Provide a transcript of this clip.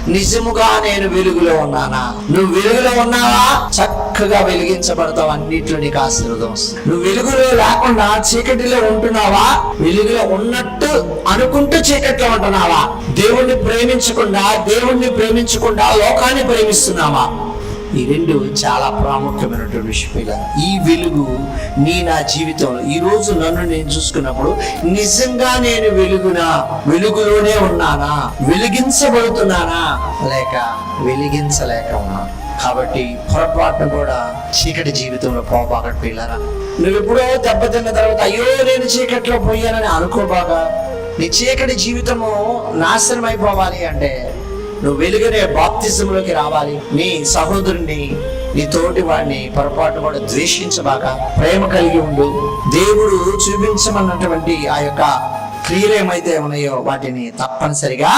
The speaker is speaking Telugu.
నిజముగా నేను వెలుగులో ఉన్నానా? నువ్వు వెలుగులో ఉన్నావా? చక్కగా వెలిగించబడతావు. అన్నిట్లో నీకు ఆశీర్వాదం వస్తుంది. నువ్వు వెలుగులో లేకుండా చీకటిలో ఉంటున్నావా? వెలుగులో ఉన్నట్టు అనుకుంటూ చీకట్లో ఉంటున్నావా? దేవుణ్ణి ప్రేమించకుండా లోకాన్ని ప్రేమిస్తున్నావా? ఈ రెండు చాలా ప్రాముఖ్యమైనటువంటి విషయం. ఈ వెలుగు నా జీవితంలో ఈ రోజు నన్ను నేను చూసుకున్నప్పుడు నిజంగా నేను వెలుగులోనే ఉన్నానా? వెలిగించబడుతున్నానా లేక వెలిగించలేక ఉన్నా? కాబట్టి పొరపాటును కూడా చీకటి జీవితంలో పోబాగట్టు పిల్లరా. నువ్వు ఎప్పుడో దెబ్బతిన్న తర్వాత అయ్యో నేను చీకట్లో పోయానని అనుకోబాగా. నీ చీకటి జీవితము నాశనం అయిపోవాలి అంటే నువ్వు వెలుగునే బాప్తిజంలోకి రావాలి. నీ సహోదరుని, నీ తోటి వాడిని పొరపాటు కూడా ద్వేషించబాక, ప్రేమ కలిగి ఉండు. దేవుడు చూపించమన్నటువంటి ఆ యొక్క క్రియలు ఏమైతే ఉన్నాయో వాటిని తప్పనిసరిగా